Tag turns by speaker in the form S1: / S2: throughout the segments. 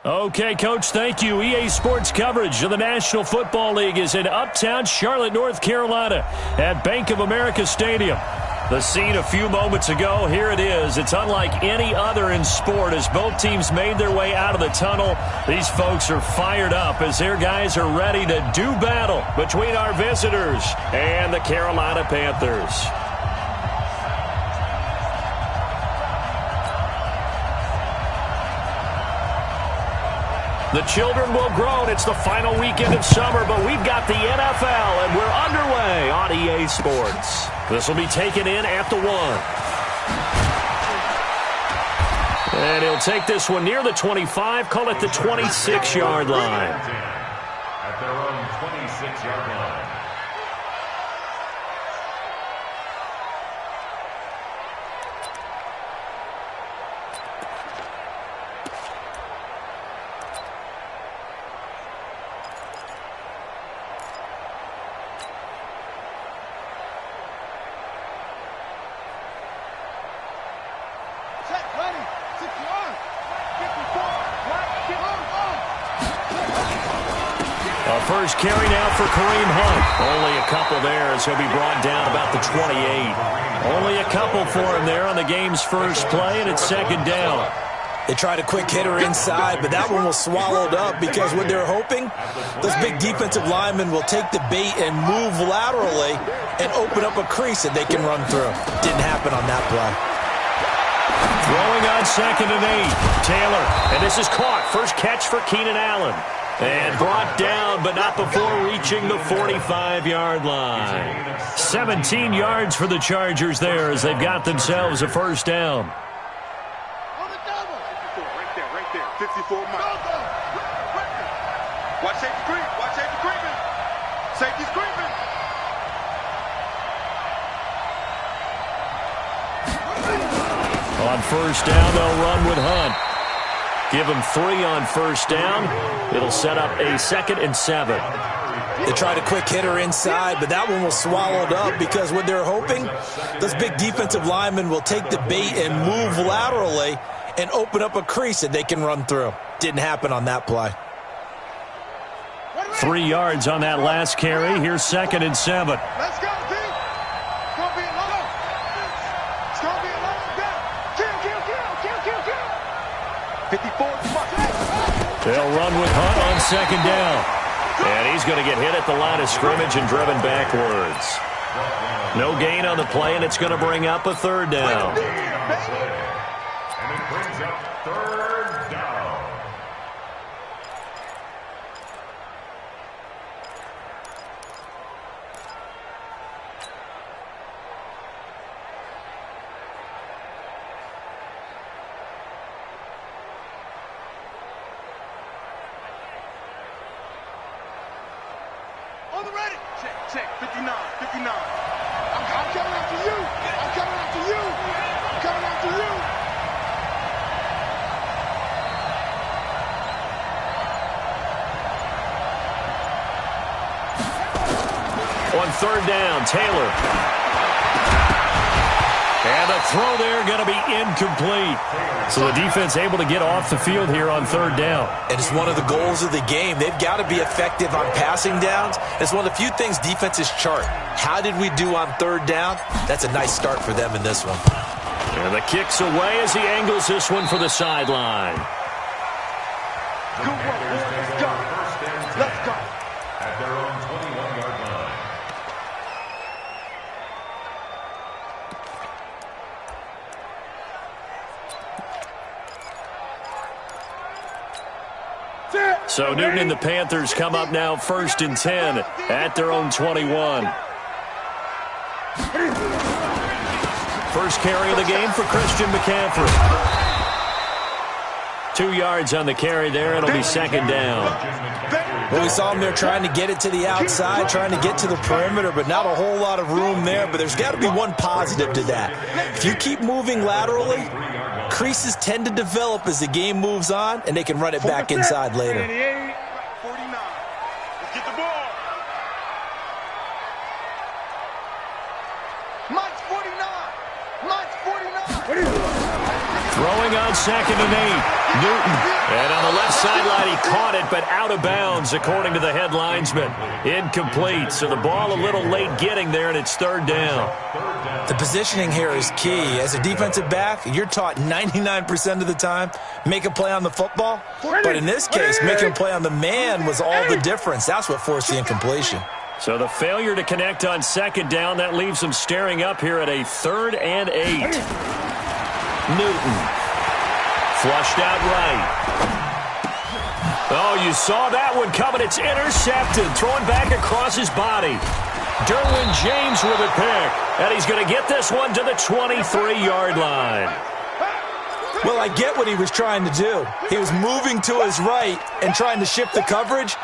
S1: Okay, Coach, thank you. EA Sports coverage of the National Football League is in uptown Charlotte, North Carolina at Bank of America Stadium. The scene a few moments ago, here it is. It's unlike any other in sport as both teams made their way out of the tunnel. These folks are fired up as their guys are ready to do battle between our visitors and the Carolina Panthers. The children will groan. It's the final weekend of summer, but we've got the NFL, and we're underway on EA Sports. This will be taken in at the 1. And he'll take this one near the 25, call it the 26-yard line.
S2: At their own 26-yard line.
S1: First carry now for Kareem Hunt. Only a couple there as he'll be brought down about the 28. Only a couple for him there on the game's first play, and it's second down.
S3: They tried a quick hitter inside, but that one was swallowed up because what they're hoping, those big defensive linemen will take the bait and move laterally and open up a crease that they can run through. Didn't happen on that play.
S1: Throwing on second and 8. Taylor, and this is caught. First catch for Keenan Allen. And brought down, but not before reaching the 45-yard line. 17 yards for the Chargers there as they've got themselves a first down.
S4: On the double. 54, right there. 54 miles. Watch safety creep. Watch safety creeping. Safety's creeping.
S1: On first down, they'll run with Hunt. Give him 3 on first down. It'll set up a 2nd and 7.
S3: They tried a quick hitter inside, but that one was swallowed up because what they're hoping, those big defensive linemen will take the bait and move laterally and open up a crease that they can run through. Didn't happen on that play.
S1: 3 yards on that last carry. Here's 2nd and 7.
S4: Let's go, team. It's going to be a long. It's going to be a long down. Kill. 54.
S1: They'll run with Hunt on second down. And he's going to get hit at the line of scrimmage and driven backwards. No gain on the play, and it's going to bring up a third down.
S2: And it brings up third down.
S4: On the ready. Check. 59. I'm coming after you. I'm coming after you. I'm coming after you.
S1: On third down, Taylor. And the throw there going to be incomplete. So the defense able to get off the field here on third down.
S3: And it's one of the goals of the game. They've got to be effective on passing downs. It's one of the few things defenses chart. How did we do on third down? That's a nice start for them in this one.
S1: And the kick's away as he angles this one for the sideline.
S4: Good work, boys. Let's go. Let's go.
S2: At their own 21-yard line.
S1: So Newton and the Panthers come up now 1st and 10 at their own 21. First carry of the game for Christian McCaffrey. 2 yards on the carry there. It'll be second down.
S3: Well, we saw them there trying to get it to the outside, trying to get to the perimeter, but not a whole lot of room there. But there's got to be one positive to that. If you keep moving laterally, creases tend to develop as the game moves on, and they can run it back inside later.
S4: 49. Let's get the ball. Mike's 49.
S1: Throwing on 2nd and 8. Newton. And on the left sideline, he caught it, but out of bounds, according to the head linesman. Incomplete. So the ball a little late getting there, and it's 3rd down.
S3: The positioning here is key. As a defensive back, you're taught 99% of the time, make a play on the football. But in this case, making a play on the man was all the difference. That's what forced the incompletion.
S1: So the failure to connect on 2nd down, that leaves them staring up here at a 3rd and 8. Newton. Flushed out right. Oh, you saw that one coming. It's intercepted. Throwing back across his body. Derwin James with a pick. And he's going to get this one to the 23-yard line.
S3: Well, I get what he was trying to do. He was moving to his right and trying to shift the coverage.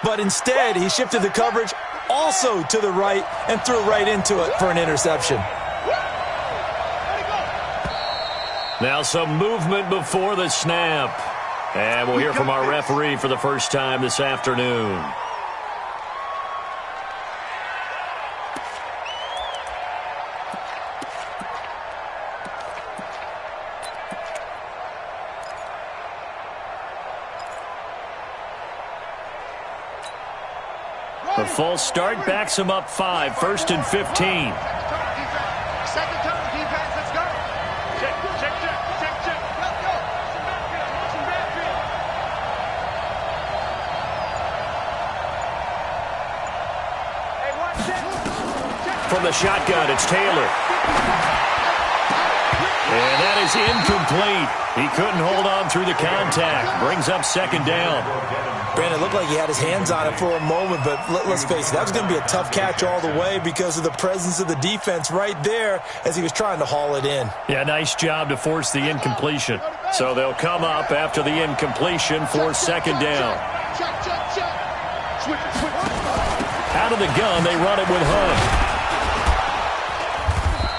S3: But instead, he shifted the coverage also to the right and threw right into it for an interception.
S1: Now some movement before the snap. And we'll hear from our referee for the first time this afternoon. The false start backs him up 5, 1st and 15.
S4: Second turn, defense, let's go. Check. Let's go.
S1: From the shotgun, it's Taylor. And that is incomplete. He couldn't hold on through the contact. Brings up 2nd down.
S3: Brandon, it looked like he had his hands on it for a moment, but let's face it, that was going to be a tough catch all the way because of the presence of the defense right there as he was trying to haul it in.
S1: Yeah, nice job to force the incompletion. So they'll come up after the incompletion for 2nd down. Out of the gun, they run it with Hunt.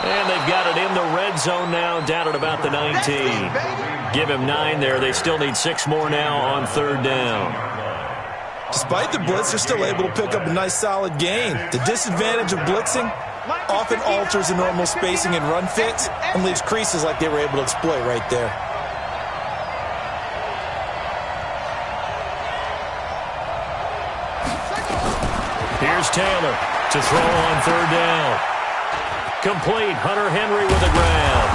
S1: And they've got it in the red zone now, down at about the 19. Give him 9 there. They still need 6 more now on 3rd down.
S3: Despite the blitz, they're still able to pick up a nice solid gain. The disadvantage of blitzing often alters the normal spacing and run fits and leaves creases like they were able to exploit right there.
S1: Here's Taylor to throw on 3rd down. Complete. Hunter Henry with the grab.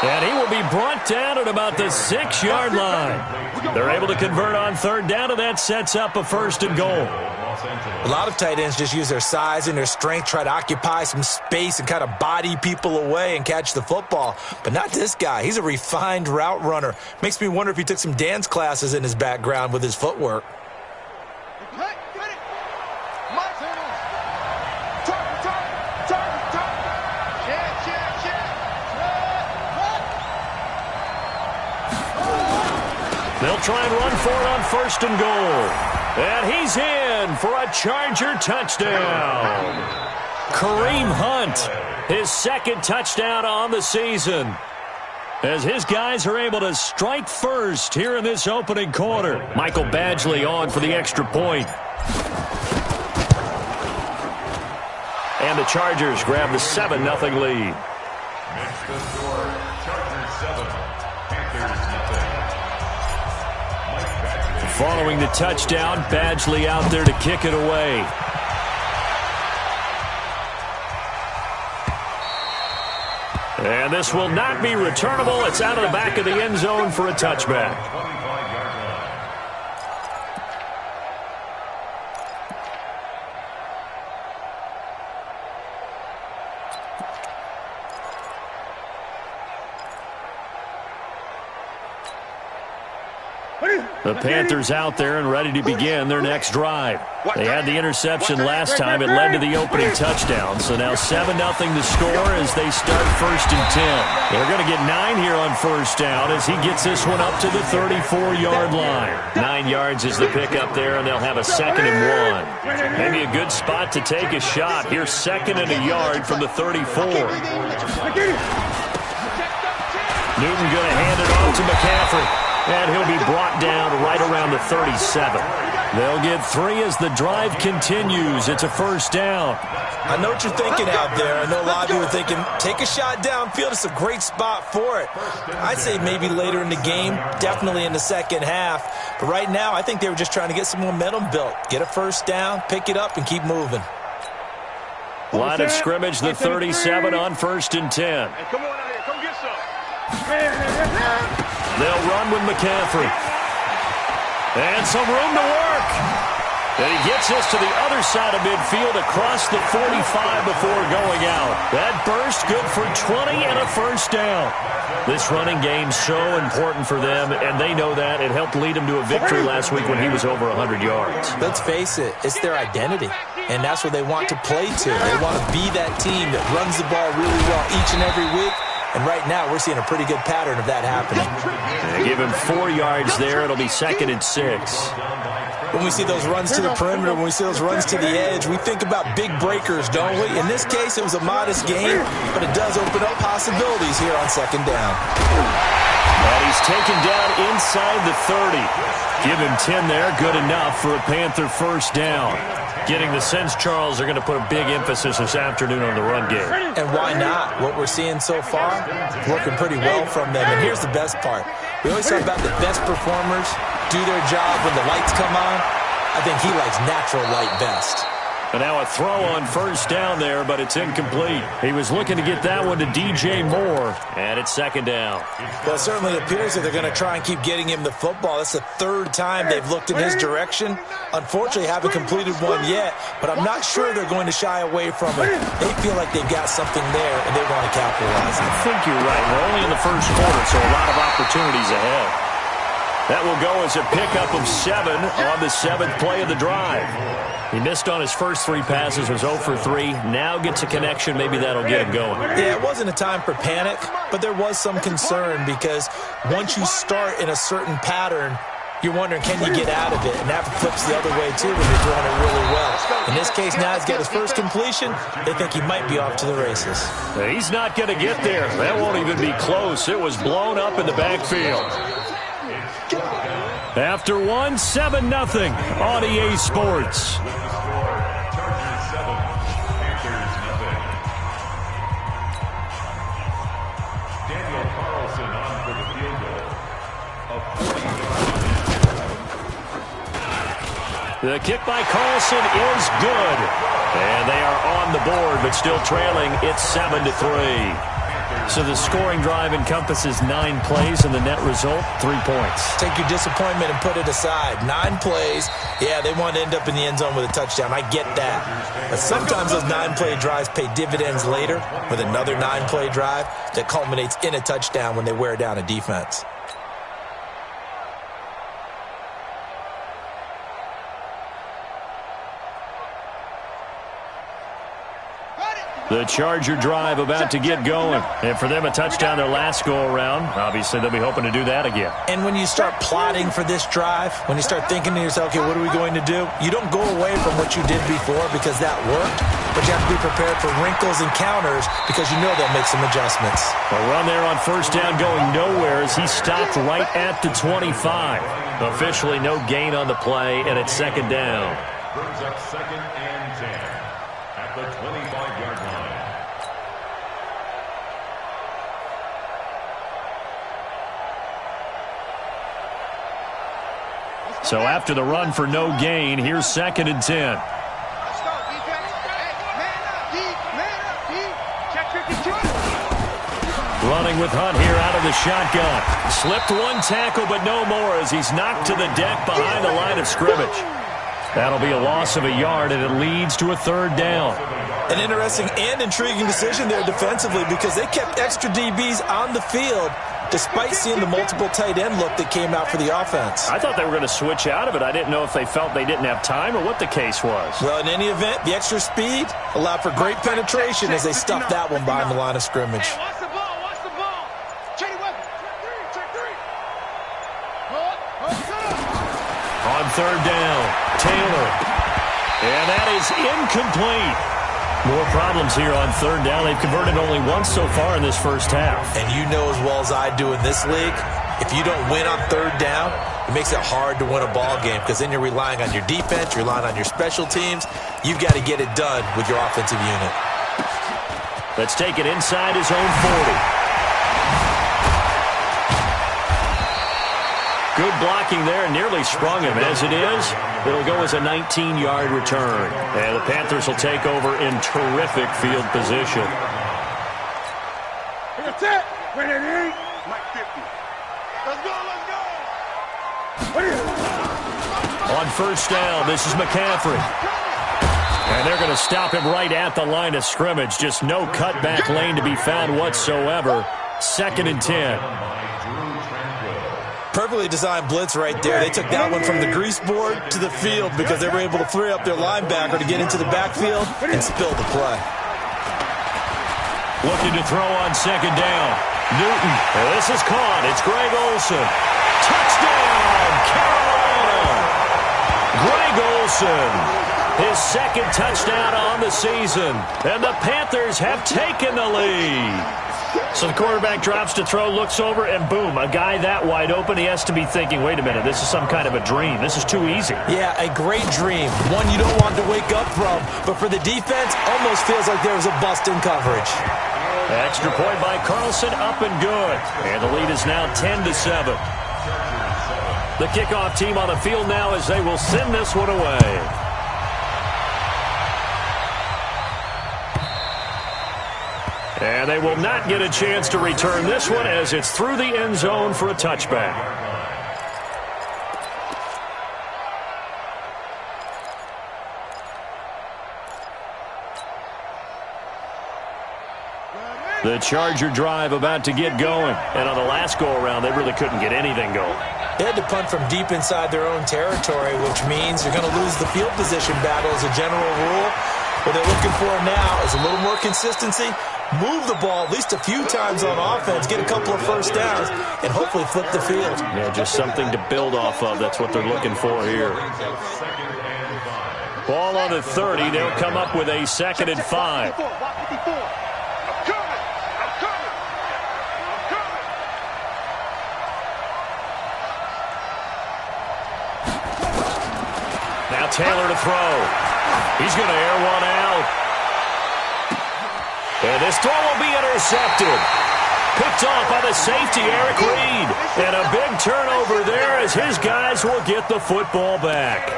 S1: And he will be brought down at about the 6-yard line. They're able to convert on 3rd down, and that sets up a 1st and goal.
S3: A lot of tight ends just use their size and their strength, try to occupy some space and kind of body people away and catch the football. But not this guy. He's a refined route runner. Makes me wonder if he took some dance classes in his background with his footwork.
S1: They'll try and run for it on 1st and goal. And he's in for a Charger touchdown. Kareem Hunt, his 2nd touchdown on the season, as his guys are able to strike first here in this opening quarter. Michael Badgley on for the extra point. And the Chargers grab the 7-0 lead.
S2: Next to score, Chargers 7, Panthers 0.
S1: Following the touchdown, Badgley out there to kick it away. And this will not be returnable. It's out of the back of the end zone for a touchback. The Panthers out there and ready to begin their next drive. They had the interception last time. It led to the opening touchdown. So now 7-0 to score as they start 1st and 10. They're going to get 9 here on 1st down as he gets this one up to the 34-yard line. 9 yards is the pickup there, and they'll have a 2nd and 1. Maybe a good spot to take a shot. Here's 2nd and a yard from the 34. Newton going to hand it off to McCaffrey. And he'll be brought down right around the 37. They'll get 3 as the drive continues. It's a first down.
S3: I know what you're thinking out there. I know a lot of you are thinking, take a shot downfield. It's a great spot for it. I'd say maybe later in the game, definitely in the second half. But right now, I think they were just trying to get some momentum built. Get a first down, pick it up, and keep moving.
S1: Line of scrimmage, the 37 on 1st and 10.
S4: Hey, come on out here. Come get some.
S1: They'll run with McCaffrey. And some room to work. And he gets this to the other side of midfield across the 45 before going out. That burst good for 20 and a first down. This running game's so important for them, and they know that. It helped lead them to a victory last week when he was over 100 yards.
S3: Let's face it, it's their identity, and that's what they want to play to. They want to be that team that runs the ball really well each and every week. And right now, we're seeing a pretty good pattern of that happening.
S1: They give him 4 yards there. It'll be 2nd and 6.
S3: When we see those runs to the perimeter, when we see those runs to the edge, we think about big breakers, don't we? In this case, it was a modest gain, but it does open up possibilities here on 2nd down.
S1: And he's taken down inside the 30. Give him 10 there. Good enough for a Panther first down. Getting the sense, Charles, they're going to put a big emphasis this afternoon on the run game.
S3: And why not? What we're seeing so far, working pretty well from them. And here's the best part. We always talk about the best performers do their job when the lights come on. I think he likes natural light best.
S1: And now a throw on first down there, but it's incomplete. He was looking to get that one to DJ Moore, and it's 2nd down.
S3: Well, it certainly appears that they're going to try and keep getting him the football. That's the 3rd time they've looked in his direction. Unfortunately, haven't completed one yet, but I'm not sure they're going to shy away from it. They feel like they've got something there, and they want to capitalize on it.
S1: I think you're right. We're only in the first quarter, so a lot of opportunities ahead. That will go as a pickup of 7 on the 7th play of the drive. He missed on his first 3 passes, was 0 for 3. Now gets a connection. Maybe that'll get him going.
S3: Yeah, it wasn't a time for panic, but there was some concern because once you start in a certain pattern, you're wondering, can you get out of it? And that flips the other way, too, when you're doing it really well. In this case, now he's got his first completion. They think he might be off to the races.
S1: He's not going to get there. That won't even be close. It was blown up in the backfield. After 1, 7-0 on EA Sports. The kick by Carlson is good. And they are on the board, but still trailing. It's 7-3. So the scoring drive encompasses 9 plays, and the net result, 3 points.
S3: Take your disappointment and put it aside. 9 plays. Yeah, they want to end up in the end zone with a touchdown. I get that. But sometimes those 9-play drives pay dividends later with another 9-play drive that culminates in a touchdown when they wear down a defense.
S1: The Charger drive about to get going. And for them, a touchdown their last go-around. Obviously, they'll be hoping to do that again.
S3: And when you start plotting for this drive, when you start thinking to yourself, okay, what are we going to do? You don't go away from what you did before because that worked, but you have to be prepared for wrinkles and counters because you know they'll make some adjustments.
S1: A run there on first down going nowhere as he stopped right at the 25. Officially no gain on the play, and it's 2nd down.
S2: Brings up 2nd and 10 at the 25-yard line.
S1: So after the run for no gain, here's 2nd and 10.
S4: Let's go, defense. Hey, man up, D. Man up, D. Check 52.
S1: Running with Hunt here out of the shotgun. Slipped 1 tackle, but no more as he's knocked to the deck behind the line of scrimmage. That'll be a loss of a yard, and it leads to a 3rd down.
S3: An interesting and intriguing decision there defensively because they kept extra DBs on the field despite seeing the multiple tight end look that came out for the offense.
S1: I thought they were going to switch out of it. I didn't know if they felt they didn't have time or what the case was.
S3: Well, in any event, the extra speed allowed for great penetration as they stuffed that one behind the line of scrimmage.
S4: Hey, watch the ball, watch the ball. Check it, check 3.
S1: On 3rd down, Taylor. And that is incomplete. More problems here on third down. They've converted only once so far in this first half.
S3: And you know as well as I do in this league, if you don't win on third down, it makes it hard to win a ball game because then you're relying on your defense, you're relying on your special teams. You've got to get it done with your offensive unit.
S1: Let's take it inside his own 40. Good blocking there, nearly sprung him. As it is, it'll go as a 19-yard return. And the Panthers will take over in terrific field position.
S4: That's it. When it ain't, like 50. Let's go, let's go. What is it?
S1: On first down, this is McCaffrey. And they're going to stop him right at the line of scrimmage. Just no cutback lane to be found whatsoever. 2nd and 10.
S3: Perfectly designed blitz right there. They took that one from the grease board to the field because they were able to free up their linebacker to get into the backfield and spill the play.
S1: Looking to throw on 2nd down. Newton. This is caught. It's Greg Olsen. Touchdown, Carolina. Greg Olsen. His 2nd touchdown on the season. And the Panthers have taken the lead. So the quarterback drops to throw, looks over, and boom, a guy that wide open, he has to be thinking, wait a minute, this is some kind of a dream. This is too easy.
S3: Yeah, a great dream. One you don't want to wake up from. But for the defense, almost feels like there was a bust in coverage.
S1: Extra point by Carlson, up and good. And the lead is now 10-7. The kickoff team on the field now as they will send this one away. And they will not get a chance to return this one as it's through the end zone for a touchback. The Charger drive about to get going. And on the last go-around, they really couldn't get anything going.
S3: They had to punt from deep inside their own territory, which means you're going to lose the field position battle as a general rule. What they're looking for now is a little more consistency. Move the ball at least a few times on offense, get a couple of first downs, and hopefully flip the field.
S1: Yeah, just something to build off of. That's what they're looking for here. Ball on the 30. They'll come up with a 2nd and 5. Now Taylor to throw. He's going to air one out. And this throw will be intercepted. Picked off by the safety, Eric Reed. And a big turnover there as his guys will get the football back.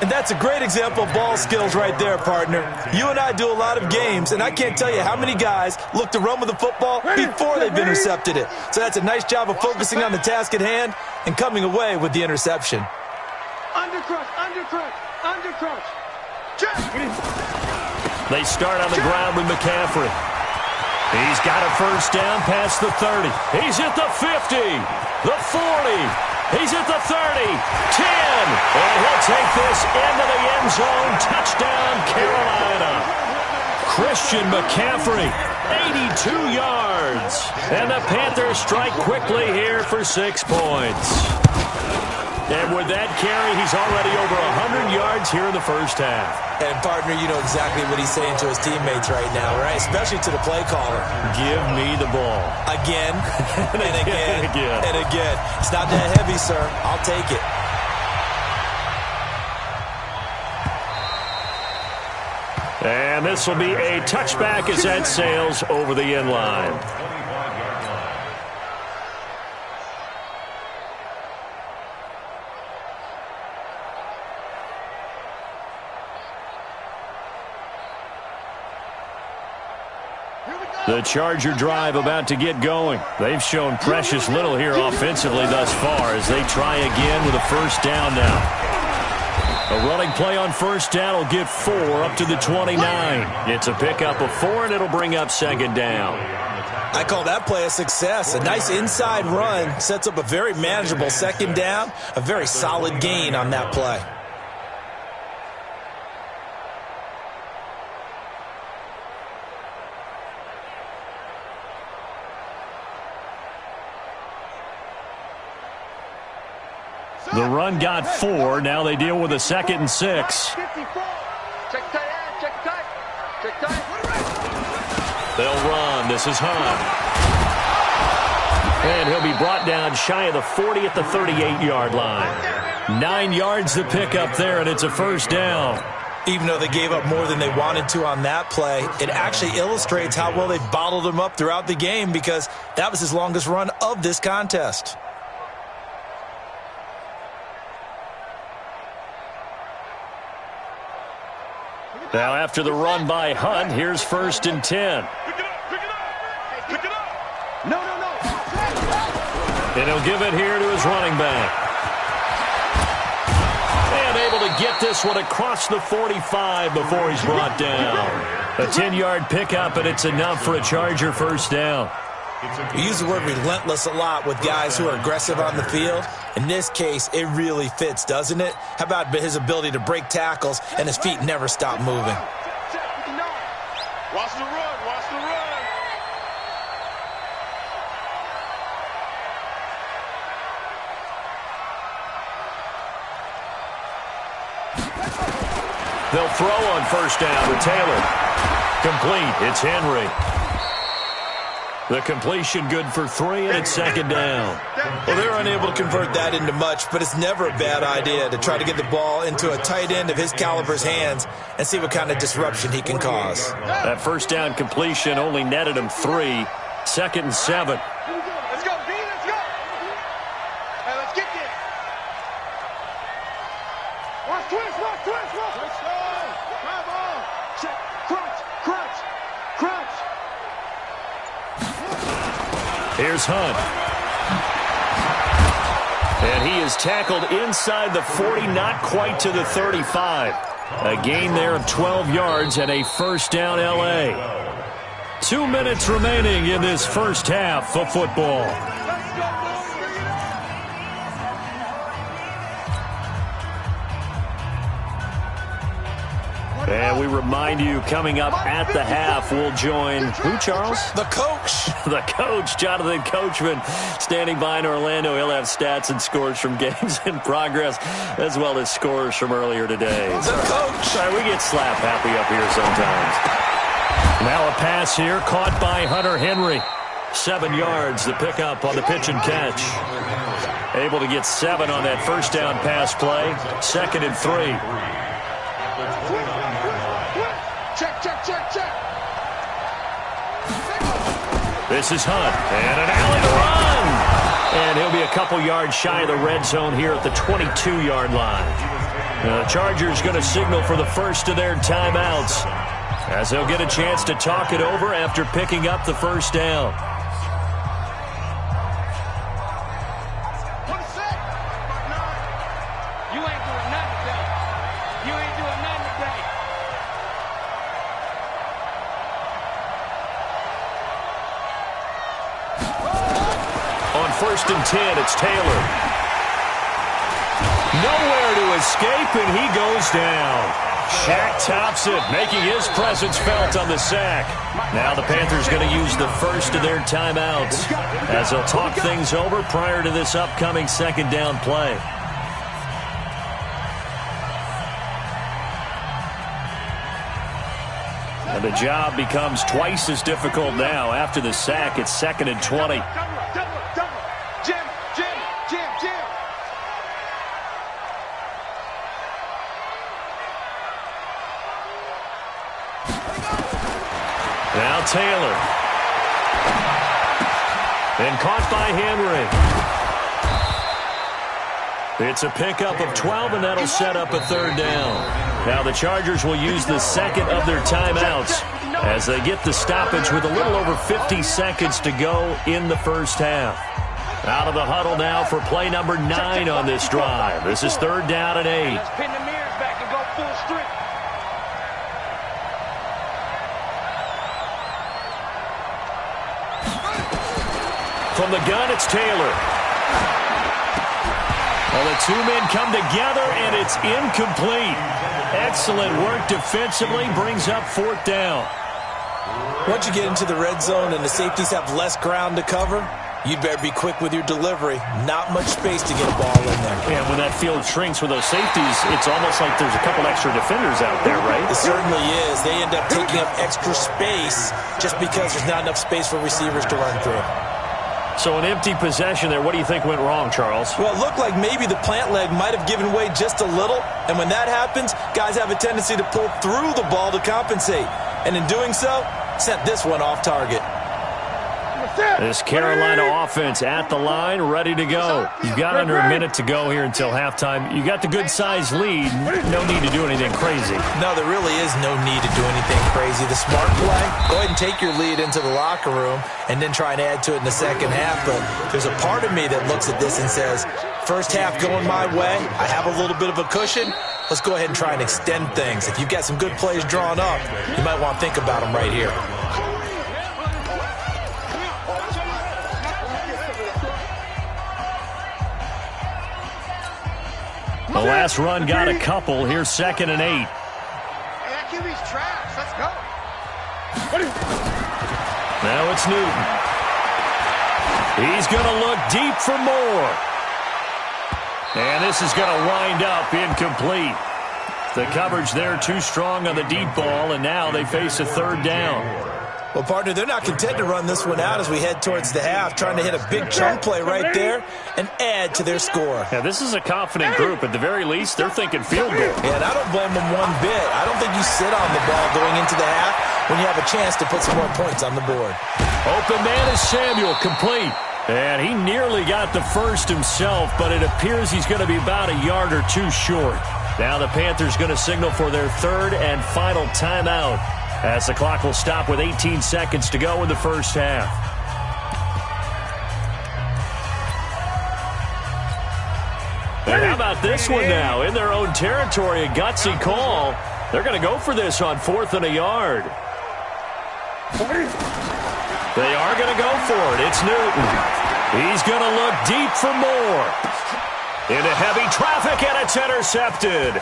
S3: And that's a great example of ball skills right there, partner. You and I do a lot of games, and I can't tell you how many guys look to run with the football before they've intercepted it. So that's a nice job of focusing on the task at hand and coming away with the interception.
S4: Undercrush, undercrush, undercrush.
S1: They start on the ground with McCaffrey. He's got a first down past the 30. He's at the 50, the 40. He's at the 30, 10. And he'll take this into the end zone. Touchdown, Carolina. Christian McCaffrey, 82 yards. And the Panthers strike quickly here for 6 points. And with that carry, he's already over 100 yards here in the first half.
S3: And, partner, you know exactly what he's saying to his teammates right now, right? Especially to the play caller.
S1: Give me the ball.
S3: Again, and again,
S1: again.
S3: and again. It's not that heavy, sir. I'll take it.
S1: And this will be a touchback as that sails over the end line. The Charger drive about to get going. They've shown precious little here offensively thus far as they try again with a first down now. A running play on first down will get 4 up to the 29. It's a pickup of 4, and it'll bring up 2nd down.
S3: I call that play a success. A nice inside run sets up a very manageable 2nd down. A very solid gain on that play.
S1: The run got 4. Now they deal with a 2nd and 6.
S4: Check tight end, check tight.
S1: They'll run. This is Hunt. And he'll be brought down shy of the 40 at the 38-yard line. 9 yards to pick up there, and it's a first down.
S3: Even though they gave up more than they wanted to on that play, it actually illustrates how well they bottled him up throughout the game, because that was his longest run of this contest.
S1: Now after the run by Hunt, here's 1st and 10.
S4: Pick it up. No.
S1: And he'll give it here to his running back. And able to get this one across the 45 before he's brought down. A 10-yard pickup, and it's enough for a Charger first down.
S3: We use the word relentless a lot with guys who are aggressive on the field. In this case, it really fits, doesn't it? How about his ability to break tackles and his feet never stop moving?
S4: Watch the run. Watch the run.
S1: They'll throw on first down to Taylor. Complete. It's Henry. The completion good for 3, and it's 2nd down.
S3: Well, they're unable to convert that into much, but it's never a bad idea to try to get the ball into a tight end of his caliber's hands and see what kind of disruption he can cause.
S1: That first down completion only netted him 3. 2nd and 7.
S4: Let's go, B. Let's go. Hey, let's get this. Watch twist. Let's go. Come on. Check. Crunch.
S1: Here's Hunt. And he is tackled inside the 40, not quite to the 35. A gain there of 12 yards and a first down L.A. 2 minutes remaining in this first half of football. And we remind you, coming up at the half, we'll join who, Charles?
S3: The coach.
S1: The coach, Jonathan Coachman, standing by in Orlando. He'll have stats and scores from games in progress, as well as scores from earlier today.
S3: The coach.
S1: Sorry, we get slap happy up here sometimes. Now a pass here, caught by Hunter Henry. 7 yards, the pickup on the pitch and catch. Able to get 7 on that first down pass play. 2nd and 3.
S4: Check.
S1: This is Hunt, and an alley to run. And he'll be a couple yards shy of the red zone here at the 22-yard line. The Chargers going to signal for the first of their timeouts, as they'll get a chance to talk it over after picking up the first down. First and 10, it's Taylor. Nowhere to escape, and he goes down. Shaq tops it, making his presence felt on the sack. Now the Panthers going to use the first of their timeouts, as they'll talk things over prior to this upcoming second down play. And the job becomes twice as difficult now. After the sack, it's 2nd and 20. Now Taylor. And caught by Henry. It's a pickup of 12, and that'll set up a 3rd down. Now the Chargers will use the second of their timeouts as they get the stoppage with a little over 50 seconds to go in the first half. Out of the huddle now for play number 9 on this drive. This is 3rd down and 8.
S4: Let's pin the mirrors back and go full strength.
S1: From the gun, it's Taylor. Well, the 2 men come together, and it's incomplete. Excellent work defensively, brings up 4th down.
S3: Once you get into the red zone and the safeties have less ground to cover, you'd better be quick with your delivery. Not much space to get a ball in there.
S1: And when that field shrinks with those safeties, it's almost like there's a couple extra defenders out there, right?
S3: It certainly is. They end up taking up extra space just because there's not enough space for receivers to run through.
S1: So an empty possession there. What do you think went wrong, Charles?
S3: Well, it looked like maybe the plant leg might have given way just a little. And when that happens, guys have a tendency to pull through the ball to compensate. And in doing so, sent this one off target.
S1: This Carolina offense at the line, ready to go. You've got under a minute to go here until halftime. You got the good-sized lead. No need to do anything crazy.
S3: No, there really is no need to do anything crazy. The smart play, go ahead and take your lead into the locker room and then try and add to it in the second half. But there's a part of me that looks at this and says, first half going my way. I have a little bit of a cushion. Let's go ahead and try and extend things. If you've got some good plays drawn up, you might want to think about them right here.
S1: The last run got a couple. Here's 2nd and 8.
S4: Hey, that QB's trash. Let's go.
S1: Now it's Newton. He's going to look deep for more. And this is going to wind up incomplete. The coverage there too strong on the deep ball, and now they face a 3rd down.
S3: Well, partner, they're not content to run this one out as we head towards the half, trying to hit a big chunk play right there and add to their score.
S1: Yeah, this is a confident group. At the very least, they're thinking field goal.
S3: Yeah, and I don't blame them one bit. I don't think you sit on the ball going into the half when you have a chance to put some more points on the board.
S1: Open man is Samuel, complete. And he nearly got the first himself, but it appears he's going to be about a yard or two short. Now the Panthers going to signal for their 3rd and final timeout, as the clock will stop with 18 seconds to go in the first half. And how about this one now? In their own territory, a gutsy call. They're going to go for this on 4th and a yard. They are going to go for it. It's Newton. He's going to look deep for more. Into heavy traffic, and it's intercepted.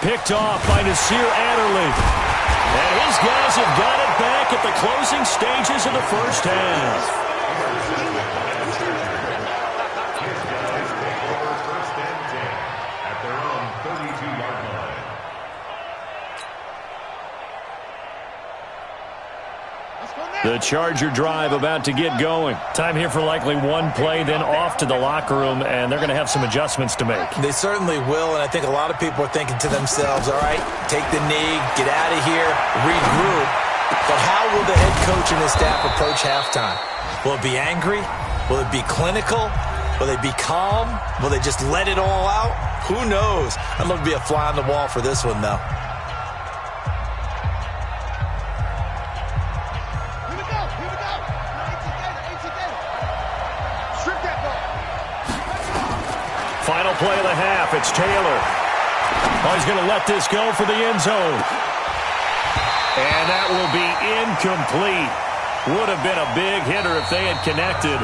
S1: Picked off by Nasir Adderley. And his guys have got it back at the closing stages of the first half.
S2: At their own 32-yard line.
S1: The Charger drive about to get going. Time here for likely one play, then off to the locker room, and they're going to have some adjustments to make.
S3: They certainly will, and I think a lot of people are thinking to themselves, all right, take the knee, get out of here, regroup. But how will the head coach and his staff approach halftime? Will it be angry? Will it be clinical? Will they be calm? Will they just let it all out? Who knows? I'd love to be a fly on the wall for this one, though.
S1: Final play of the half. It's Taylor. Oh, he's going to let this go for the end zone. And that will be incomplete. Would have been a big hitter if they had connected.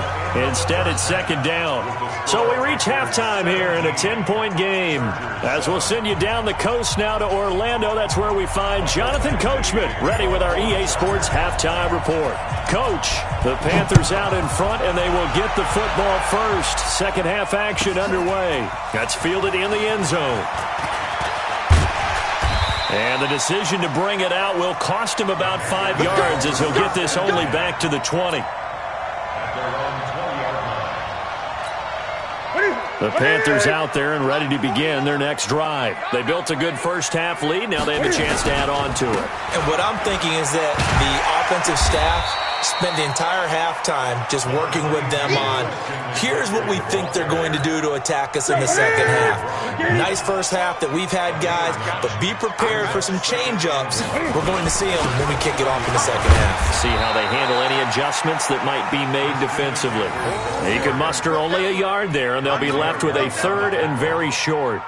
S1: Instead, it's 2nd down. So we reach halftime here in a 10-point game. As we'll send you down the coast now to Orlando, that's where we find Jonathan Coachman, ready with our EA Sports halftime report. Coach, the Panthers out in front, and they will get the football first. Second half action underway. That's fielded in the end zone. And the decision to bring it out will cost him about 5 yards as he'll get this only back to the 20. The Panthers out there and ready to begin their next drive. They built a good first half lead. Now they have a chance to add on to it.
S3: And what I'm thinking is that the offensive staff spent the entire halftime just working with them on, here's what we think they're going to do to attack us in the second half. Nice first half that we've had, guys, but be prepared for some change-ups. We're going to see them when we kick it off in the second half.
S1: See how they handle any adjustments that might be made defensively. He could muster only a yard there, and they'll be left with a 3rd and very short.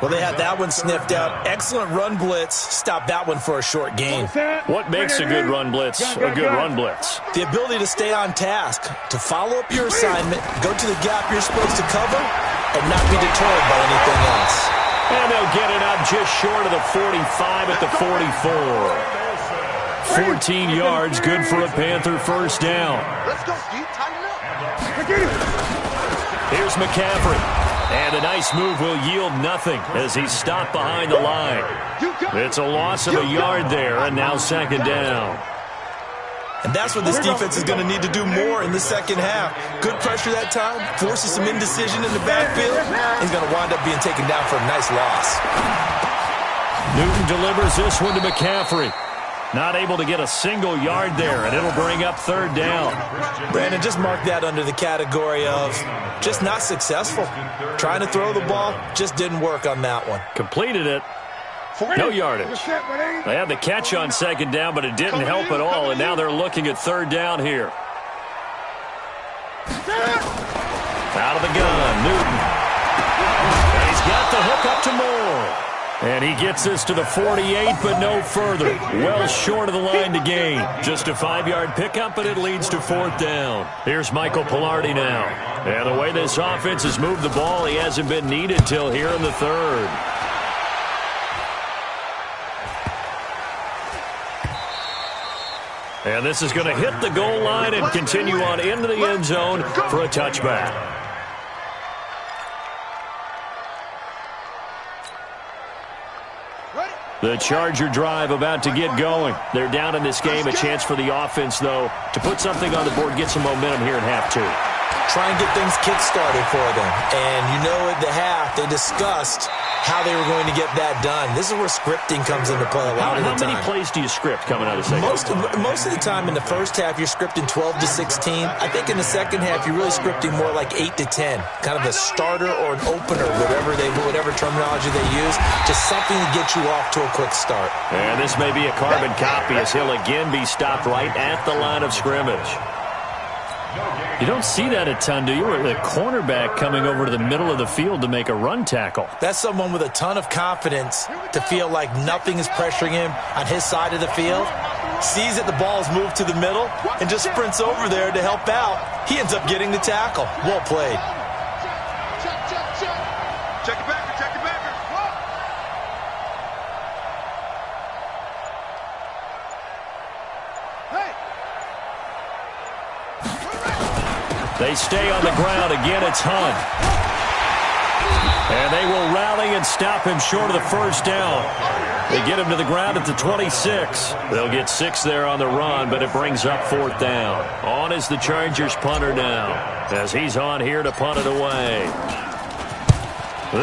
S3: Well, they had that one sniffed out. Excellent run blitz. Stop that one for a short gain.
S1: What makes a good run blitz a good run blitz?
S3: The ability to stay on task, to follow up your assignment, go to the gap you're supposed to cover, and not be deterred by anything else.
S1: And they'll get it up just short of the 45 at the 44. 14 yards, good for a Panther first down.
S4: Let's go, Steve. Tighten up.
S1: Here's McCaffrey. And a nice move will yield nothing as he's stopped behind the line. It's a loss of a yard there, and now second down.
S3: And that's what this defense is going to need to do more in the second half. Good pressure that time, forces some indecision in the backfield. He's going to wind up being taken down for a nice loss.
S1: Newton delivers this one to McCaffrey. Not able to get a single yard there, and it'll bring up third down.
S3: Brandon, just mark that under the category of just not successful. Trying to throw the ball, just didn't work on that one.
S1: Completed it. No yardage. They had the catch on second down, but it didn't help at all, and now they're looking at third down here. Out of the gun, Newton. And he's got the hook up to Moore. And he gets this to the 48, but no further. Well short of the line to gain. Just a 5-yard pickup, and it leads to fourth down. Here's Michael Pilardi now. And the way this offense has moved the ball, he hasn't been needed till here in the third. And this is going to hit the goal line and continue on into the end zone for a touchback. The Charger drive about to get going. They're down in this game. A chance for the offense, though, to put something on the board, get some momentum here in half two.
S3: Try and get things kick-started for them. And you know at the half, they discussed how they were going to get that done. This is where scripting comes into play a lot of the time.
S1: How many plays do you script coming out of the second?
S3: Most of the time in the first half, you're scripting 12 to 16. I think in the second half, you're really scripting more like 8 to 10. Kind of a starter or an opener, whatever terminology they use. Just something to get you off to a quick start.
S1: And this may be a carbon copy as he'll again be stopped right at the line of scrimmage. You don't see that a ton, do you? The cornerback coming over to the middle of the field to make a run tackle.
S3: That's someone with a ton of confidence to feel like nothing is pressuring him on his side of the field. Sees that the ball is moved to the middle and just sprints over there to help out. He ends up getting the tackle. Well played.
S4: Check it back. Check it back.
S1: They stay on the ground. Again, it's Hunt. And they will rally and stop him short of the first down. They get him to the ground at the 26. They'll get 6 there on the run, but it brings up fourth down. On is the Chargers punter now, as he's on here to punt it away.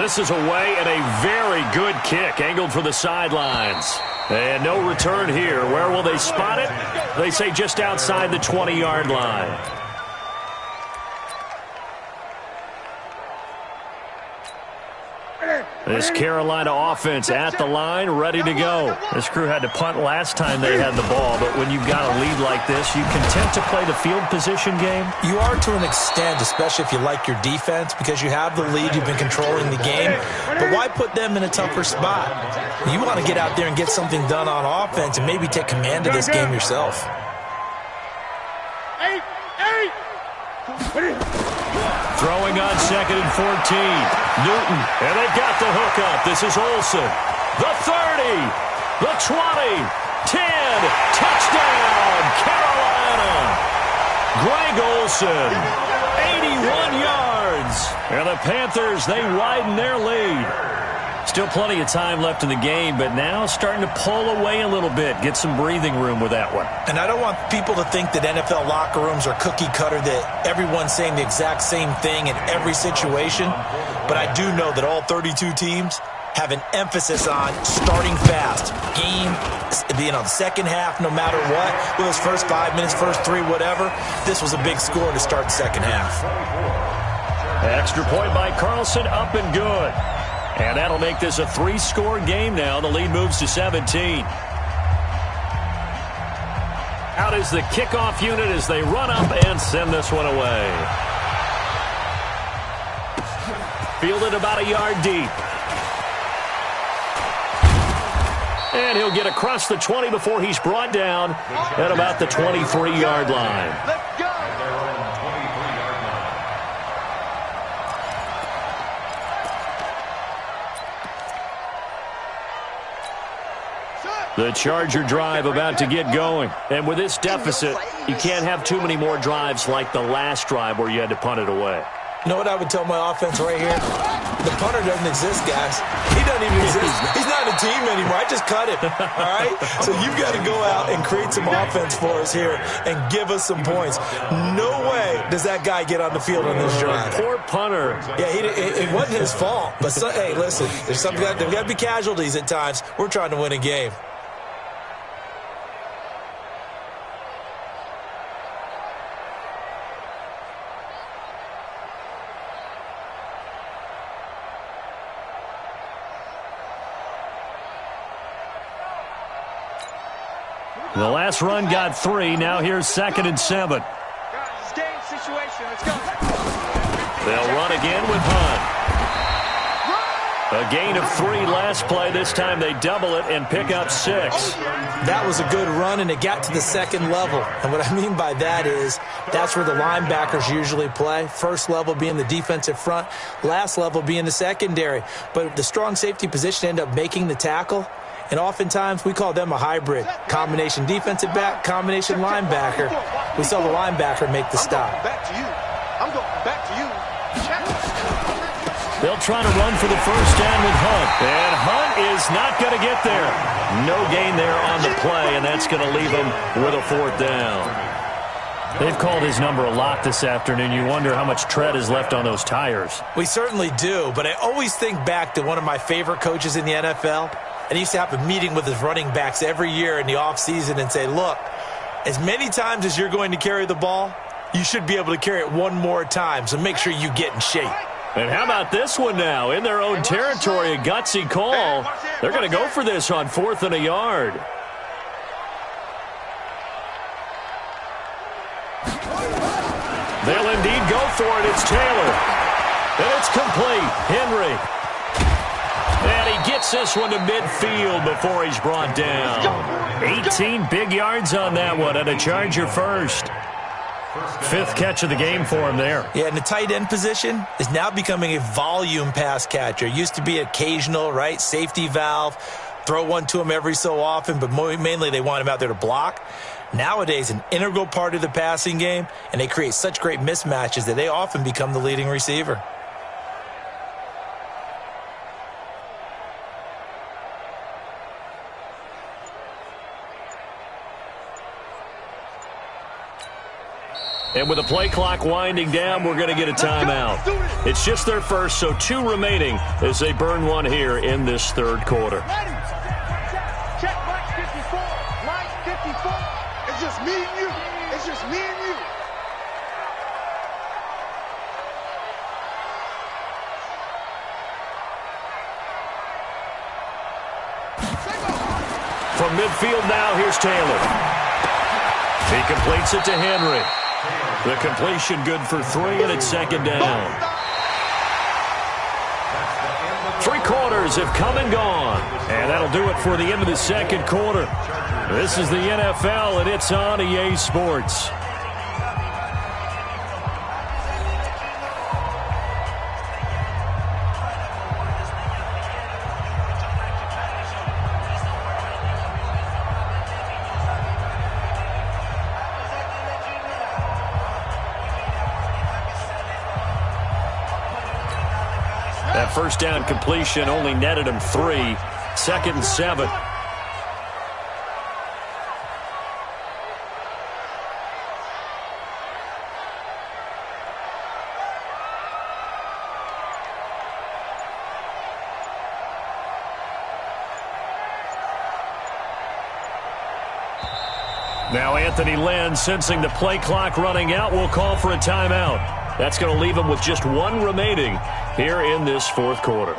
S1: This is away, and a very good kick, angled for the sidelines. And no return here. Where will they spot it? They say just outside the 20-yard line. This Carolina offense at the line, ready to go. This crew had to punt last time they had the ball, but when you've got a lead like this, you content to play the field position game?
S3: You are to an extent, especially if you like your defense, because you have the lead, you've been controlling the game. But why put them in a tougher spot? You want to get out there and get something done on offense and maybe take command of this game yourself.
S1: Throwing on 2nd and 14. Newton, and they've got the hook up. This is Olsen. The 30, the 20, 10, touchdown, Carolina. Greg Olsen, 81 yards. And the Panthers, they widen their lead. Still plenty of time left in the game, but now starting to pull away a little bit. Get some breathing room with that one.
S3: And I don't want people to think that NFL locker rooms are cookie cutter, that everyone's saying the exact same thing in every situation. But I do know that all 32 teams have an emphasis on starting fast. Game, the second half, no matter what, with those first 5 minutes, first 3, whatever, this was a big score to start the second half.
S1: Extra point by Carlson, up and good. And that'll make this a 3-score game now. The lead moves to 17. Out is the kickoff unit as they run up and send this one away. Fielded about a yard deep. And he'll get across the 20 before he's brought down at about the 23-yard line.
S4: Let's go.
S1: The Charger drive about to get going. And with this deficit, You can't have too many more drives like the last drive where you had to punt it away.
S3: You know what I would tell my offense right here? The punter doesn't exist, guys. He doesn't even exist. He's not in a team anymore. I just cut him, all right? So you've got to go out and create some offense for us here and give us some points. No way does that guy get on the field on this drive.
S1: Poor punter.
S3: Yeah, it wasn't his fault. But, hey, listen, there's got to be casualties at times. We're trying to win a game.
S1: The last run got 3. Now here's 2nd and 7.
S4: Guys, game situation. Let's go.
S1: They'll run again with Hunt. A gain of 3 last play. This time they double it and pick up 6.
S3: That was a good run, and it got to the 2nd level. And what I mean by that is that's where the linebackers usually play. First level being the defensive front, last level being the secondary. But the strong safety position ended up making the tackle. And oftentimes, we call them a hybrid. Combination defensive back, combination linebacker. We saw the linebacker make the stop.
S4: I'm going back to you.
S1: They'll try to run for the first down with Hunt. And Hunt is not going to get there. No gain there on the play, and that's going to leave him with a 4th down. They've called his number a lot this afternoon. You wonder how much tread is left on those tires.
S3: We certainly do, but I always think back to one of my favorite coaches in the NFL. And he used to have a meeting with his running backs every year in the offseason and say, look, as many times as you're going to carry the ball, you should be able to carry it one more time, so make sure you get in shape.
S1: And how about this one now? In their own territory, a gutsy call. They're going to go for this on 4th and a yard. They'll indeed go for it. It's Taylor. And it's complete. Henry. And he gets this one to midfield before he's brought down. 18 big yards on that one, and a Charger first. 5th catch of the game for him there.
S3: Yeah, and the tight end position is now becoming a volume pass catcher. Used to be occasional, right, safety valve, throw one to him every so often, but mainly they want him out there to block. Nowadays, an integral part of the passing game, and they create such great mismatches that they often become the leading receiver.
S1: And with the play clock winding down, we're going to get a timeout. It's just their first, so 2 remaining as they burn one here in this 3rd quarter.
S4: Check line 54. Line 54. It's just me and you. It's just me and you.
S1: From midfield now, here's Taylor. He completes it to Henry. The completion good for 3, and it's 2nd down. 3 quarters have come and gone. And that'll do it for the end of the 2nd quarter. This is the NFL, and it's on EA Sports. That first down completion only netted him 3. 2nd and 7. Now Anthony Lynn, sensing the play clock running out, will call for a timeout. That's going to leave him with just 1 remaining here in this 4th quarter.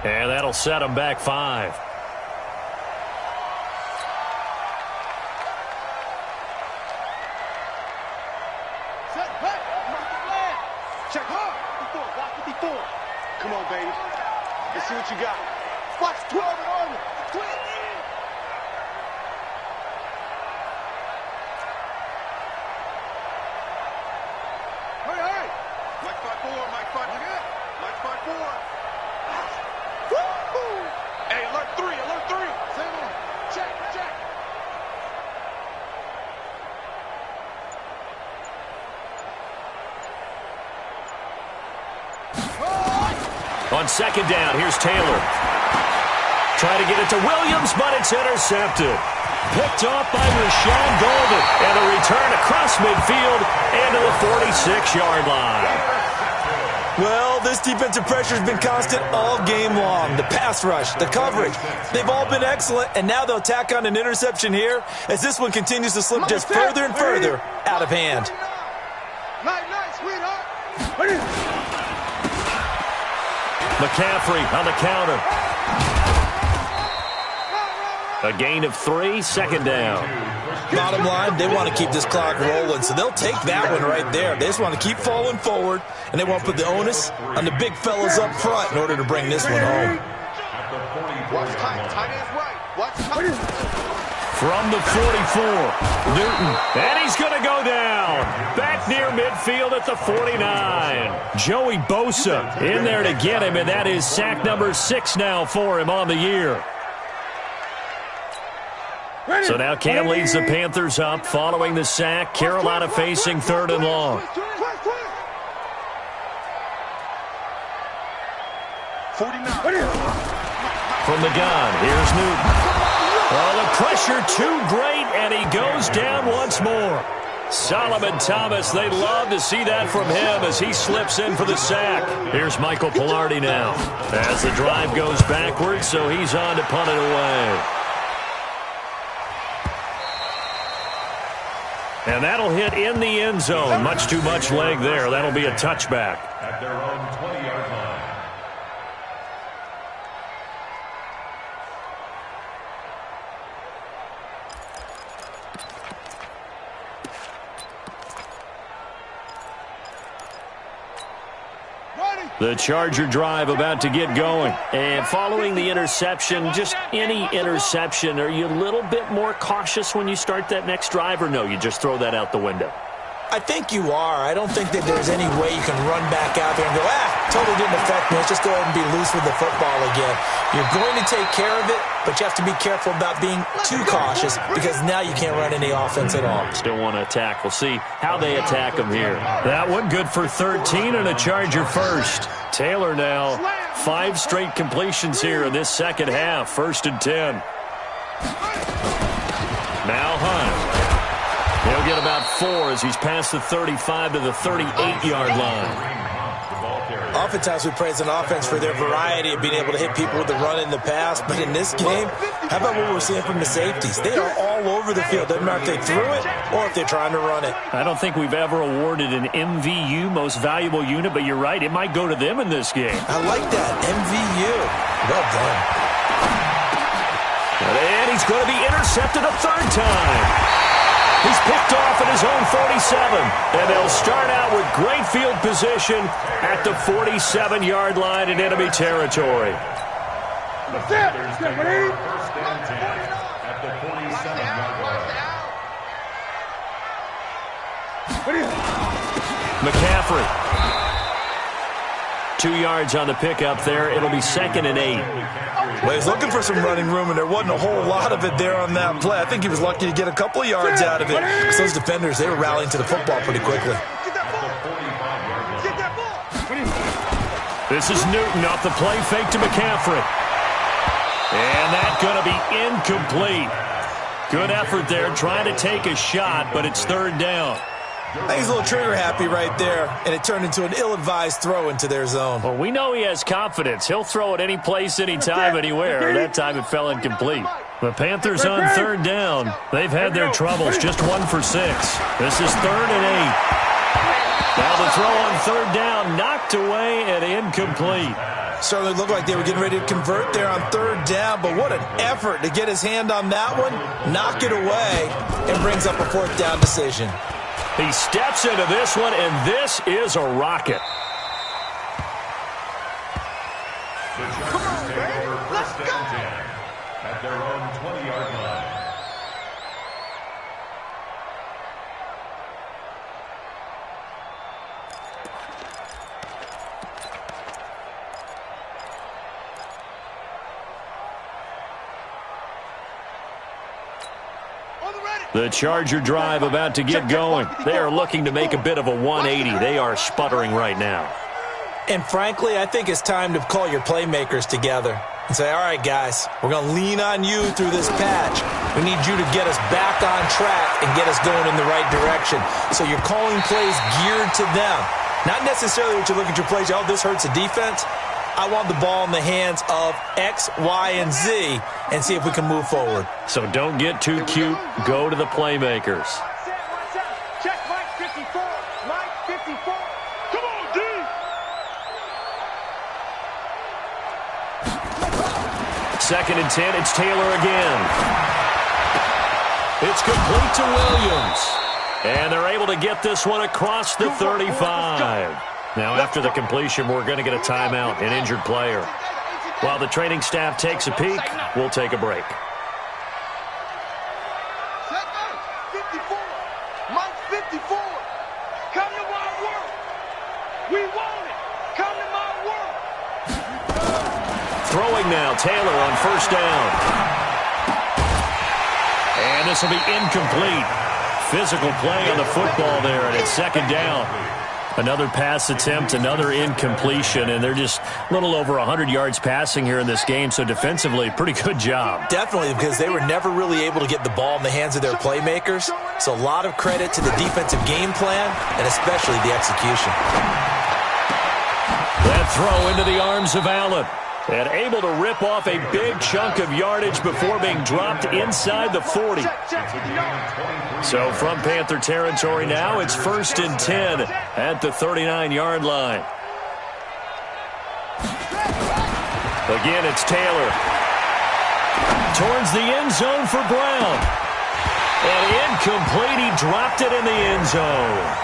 S1: And that'll set them back 5.
S4: Check hard. 54. Watch 54. Come on, baby. Let's see what you got. Watch 12 and on. 12 in. Hey. Mike 5-4. Mike 5. Mike 5-4. Woo! Hey, alert 3. Alert 3. Same on. Check.
S1: On second down, here's Taylor. Trying to get it to Williams, but it's intercepted. Picked off by Rashawn Golden. And a return across midfield and to the 46-yard line.
S3: Well, this defensive pressure has been constant all game long. The pass rush, the coverage, they've all been excellent, and now they'll tack on an interception here as this one continues to slip just further and further out of hand.
S4: Night, sweetheart.
S1: McCaffrey on the counter. A gain of 3, second down.
S3: Bottom line, they want to keep this clock rolling, so they'll take that one right there. They just want to keep falling forward, and they want to put the onus on the big fellas up front in order to bring this one home.
S4: Watch tight. Tight ends right. Watch tight.
S1: From the 44, Newton, and he's going to go down. Back near midfield at the 49. Joey Bosa in there to get him, and that is sack number 6 now for him on the year. So now Cam leads the Panthers up following the sack. Carolina facing 3rd and long.
S4: 49.
S1: From the gun, here's Newton. Oh, the pressure too great, and he goes down once more. Solomon Thomas, they'd love to see that from him as he slips in for the sack. Here's Michael Pilardi now as the drive goes backwards, so he's on to punt it away. And that'll hit in the end zone. Much too much leg there. That'll be a touchback.
S2: At their own 20-yard line.
S1: The Charger drive about to get going. And following the interception, just any interception, are you a little bit more cautious when you start that next drive, or no, you just throw that out the window?
S3: I think you are. I don't think that there's any way you can run back out there and go, totally didn't affect me. Let's just go ahead and be loose with the football again. You're going to take care of it, but you have to be careful about being too cautious because now you can't run any offense at all.
S1: Still want to attack. We'll see how they attack them here. That one good for 13 and a Charger first. Taylor now, 5 straight completions here in this second half. 1st and 10. Now Hunt. He'll get about 4 as he's past the 35 to the 38-yard line.
S3: Oftentimes we praise an offense for their variety of being able to hit people with the run and the pass, but in this game, how about what we're seeing from the safeties? They are all over the field. Doesn't matter if they threw it or if they're trying to run it.
S1: I don't think we've ever awarded an MVU, most valuable unit, but you're right, it might go to them in this game.
S3: I like that, MVU. Well done.
S1: And he's going to be intercepted a 3rd time. He's picked off at his own 47, and they'll start out with great field position at the 47-yard line in enemy territory.
S2: The Panthers take over 1st and 10 at the 47-yard line.
S1: McCaffrey. 2 yards on the pickup there. It'll be 2nd and 8.
S3: Well, he's looking for some running room, and there wasn't a whole lot of it there on that play. I think he was lucky to get a couple of yards out of it. Because those defenders, they were rallying to the football pretty quickly.
S1: This is Newton off the play fake to McCaffrey. And that's going to be incomplete. Good effort there, trying to take a shot, but it's 3rd down.
S3: I think he's a little trigger happy right there, and it turned into an ill-advised throw into their zone.
S1: Well, we know he has confidence. He'll throw it any place, anytime, anywhere. That time it fell incomplete. The Panthers on 3rd down. They've had their troubles, just 1 for 6. This is 3rd and 8. Now the throw on 3rd down, knocked away and incomplete.
S3: Certainly looked like they were getting ready to convert there on third down, but what an effort to get his hand on that one, knock it away, and brings up a fourth down decision.
S1: He steps into this one, and this is a rocket.
S2: The Chargers take over first and 10 at their own 20-yard line.
S1: The Charger drive about to get going. They are looking to make a bit of a 180. They are sputtering right now.
S3: And frankly, I think it's time to call your playmakers together and say, all right, guys, we're going to lean on you through this patch. We need you to get us back on track and get us going in the right direction. So you're calling plays geared to them. Not necessarily what you look at your plays, oh, this hurts the defense. I want the ball in the hands of X, Y, and Z and see if we can move forward.
S1: So don't get too cute. Go to the playmakers.
S4: Check Mike 54. Mike 54. Come on, D.
S1: Second and 10. It's Taylor again. It's complete to Williams. And they're able to get this one across the 35. Now, after the completion, we're going to get a timeout, an injured player. While the training staff takes a peek, we'll take a break.
S4: 54. Mike 54. Come to my work. We want it. Come to my work.
S1: Throwing now, Taylor on first down. And this will be incomplete. Physical play on the football there, and it's second down. Another pass attempt, another incompletion, and they're just a little over 100 yards passing here in this game, so defensively, pretty good job.
S3: Definitely, because they were never really able to get the ball in the hands of their playmakers. So a lot of credit to the defensive game plan, and especially the execution.
S1: That throw into the arms of Allen. And able to rip off a big chunk of yardage before being dropped inside the 40. So from Panther territory now, it's first and 10 at the 39-yard line. Again, it's Taylor. Towards the end zone for Brown. And incomplete. He dropped it in the end zone.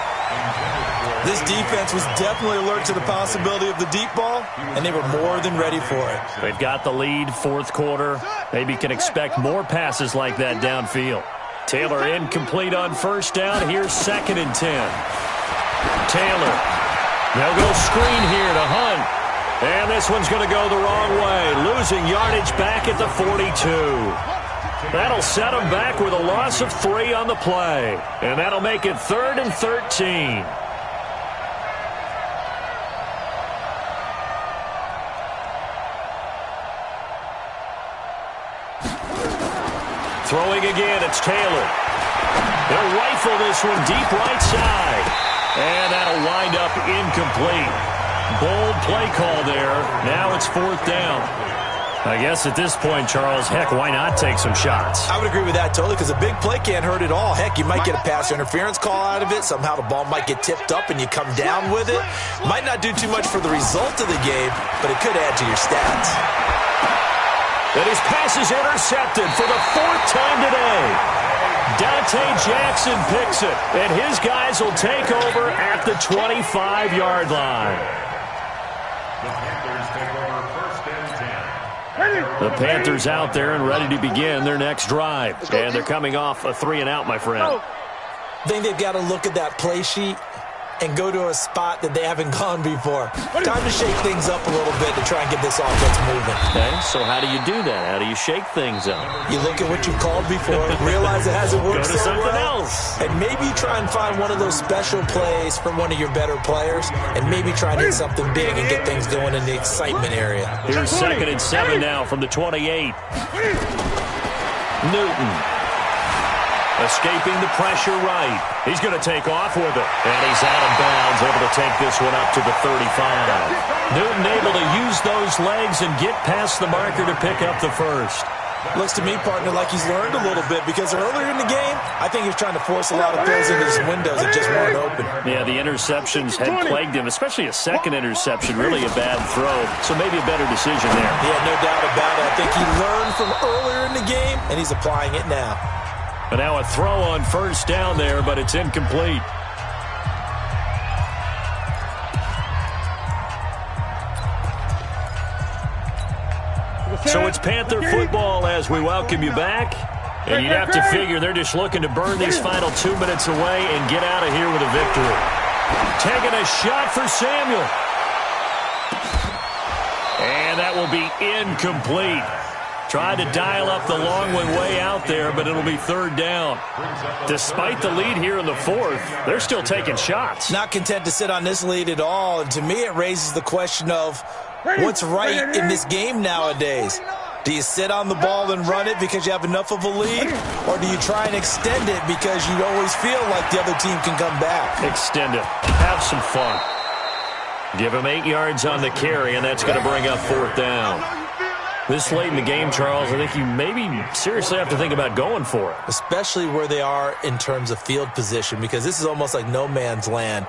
S3: This defense was definitely alert to the possibility of the deep ball, and they were more than ready for it.
S1: They've got the lead, fourth quarter. Maybe can expect more passes like that downfield. Taylor incomplete on first down. Here's second and 10. Taylor. They'll go screen here to Hunt. And this one's going to go the wrong way. Losing yardage back at the 42. That'll set them back with a loss of 3 on the play. And that'll make it 3rd and 13. Throwing again, it's Taylor. They'll rifle this one deep right side. And that'll wind up incomplete. Bold play call there. Now it's 4th down. I guess at this point, Charles, heck, why not take some shots?
S3: I would agree with that totally, because a big play can't hurt at all. Heck, you might get a pass interference call out of it. Somehow the ball might get tipped up and you come down with it. Might not do too much for the result of the game, but it could add to your stats.
S1: And his pass is intercepted for the 4th time today. Dante Jackson picks it, and his guys will take over at the 25-yard line.
S2: The Panthers take over first and 10.
S1: The Panthers out there and ready to begin their next drive. And they're coming off a 3-and-out, my friend.
S3: I think they've got to look at that play sheet and go to a spot that they haven't gone before. Time to shake things up a little bit to try and get this offense moving.
S1: Okay, so how do you do that? How do you shake things up?
S3: You look at what you called before, realize it hasn't worked
S1: Go to
S3: so
S1: something
S3: well,
S1: else.
S3: and maybe try and find one of those special plays from one of your better players, and maybe try and hit something big and get things going in the excitement area.
S1: Here's 2nd and 7 now from the 28. Newton. Escaping the pressure right. He's going to take off with it. And he's out of bounds, able to take this one up to the 35. Newton able to use those legs and get past the marker to pick up the first.
S3: Looks to me, partner, like he's learned a little bit because earlier in the game, I think he was trying to force a lot of throws into his windows that just weren't open.
S1: Yeah, the interceptions had plagued him, especially a second interception, really a bad throw. So maybe a better decision there.
S3: Yeah, no doubt about it. I think he learned from earlier in the game, and he's applying it now.
S1: And now a throw on first down there, but it's incomplete. So it's Panther football as we welcome you back. And you'd have to figure they're just looking to burn these final 2 minutes away and get out of here with a victory. Taking a shot for Samuel. And that will be incomplete. Tried to dial up the long one way out there, but it'll be third down. Despite the lead here in the fourth, they're still taking shots.
S3: Not content to sit on this lead at all. And to me, it raises the question of what's right in this game nowadays. Do you sit on the ball and run it because you have enough of a lead? Or do you try and extend it because you always feel like the other team can come back?
S1: Extend it. Have some fun. Give him 8 yards on the carry, and that's going to bring up fourth down. This late in the game, Charles, I think you maybe seriously have to think about going for it.
S3: Especially where they are in terms of field position, because this is almost like no man's land.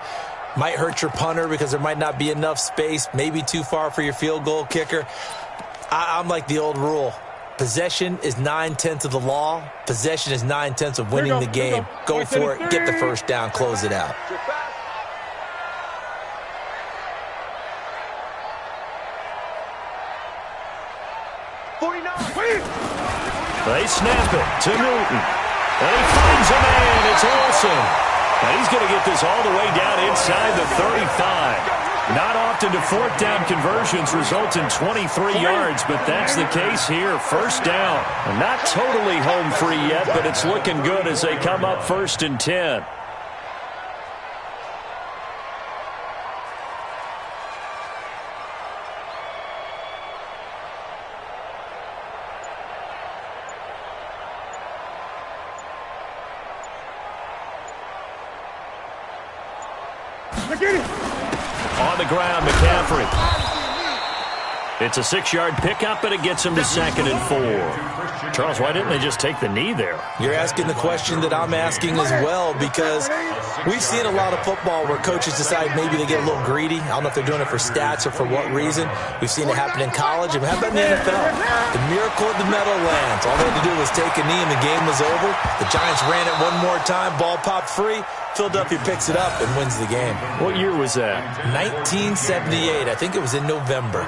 S3: Might hurt your punter because there might not be enough space, maybe too far for your field goal kicker. I'm like the old rule. Possession is 9/10 of the law. Possession is 9/10 of winning the game. Go for it. Get the first down. Close it out.
S1: They snap it to Newton. And he finds a man. It's Olsen. And he's going to get this all the way down inside the 35. Not often do fourth down conversions result in 23 yards, but that's the case here. First down. Not totally home free yet, but it's looking good as they come up 1st and 10. On the ground, McCaffrey. It's a 6-yard pickup, and it gets him to 2nd and 4. Charles, why didn't they just take the knee there?
S3: You're asking the question that I'm asking as well, because we've seen a lot of football where coaches decide maybe they get a little greedy. I don't know if they're doing it for stats or for what reason. We've seen it happen in college. And how about in the NFL? The miracle of the Meadowlands. All they had to do was take a knee, and the game was over. The Giants ran it one more time. Ball popped free. Philadelphia picks it up and wins the game.
S1: What year was that?
S3: 1978. I think it was in November.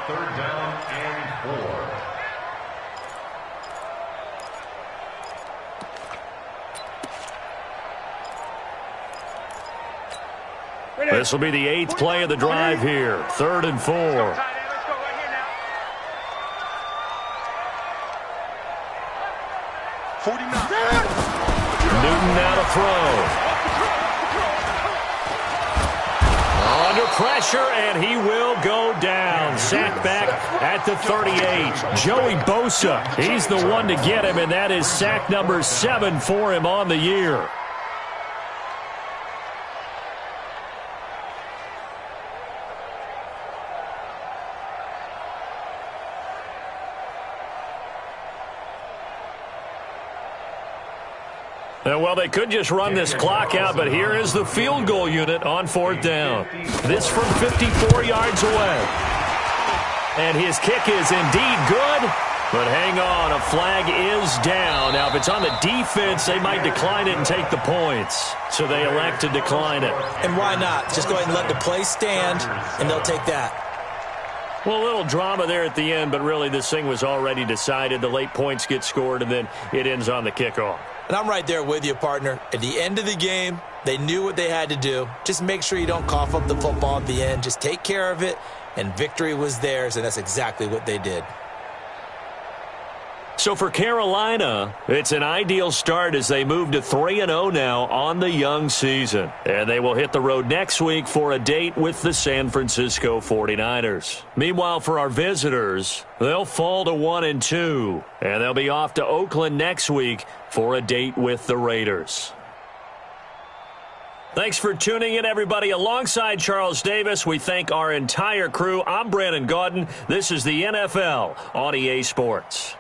S2: Third down and 4.
S1: This will be the 8th play of the drive here. 3rd and 4. Newton now to throw. Under pressure, and he will go down. Sacked back at the 38. Joey Bosa, he's the one to get him, and that is sack number 7 for him on the year. Well, they could just run this clock out, but here is the field goal unit on 4th down. This from 54 yards away. And his kick is indeed good, but hang on, a flag is down. Now, if it's on the defense, they might decline it and take the points. So they elect to decline it.
S3: And why not? Just go ahead and let the play stand, and they'll take that.
S1: Well, a little drama there at the end, but really this thing was already decided. The late points get scored, and then it ends on the kickoff.
S3: And I'm right there with you, partner. At the end of the game, they knew what they had to do. Just make sure you don't cough up the football at the end. Just take care of it, and victory was theirs, and that's exactly what they did.
S1: So for Carolina, it's an ideal start as they move to 3-0 now on the young season. And they will hit the road next week for a date with the San Francisco 49ers. Meanwhile, for our visitors, they'll fall to 1-2. And they'll be off to Oakland next week for a date with the Raiders. Thanks for tuning in, everybody. Alongside Charles Davis, we thank our entire crew. I'm Brandon Gaudin. This is the NFL on EA Sports.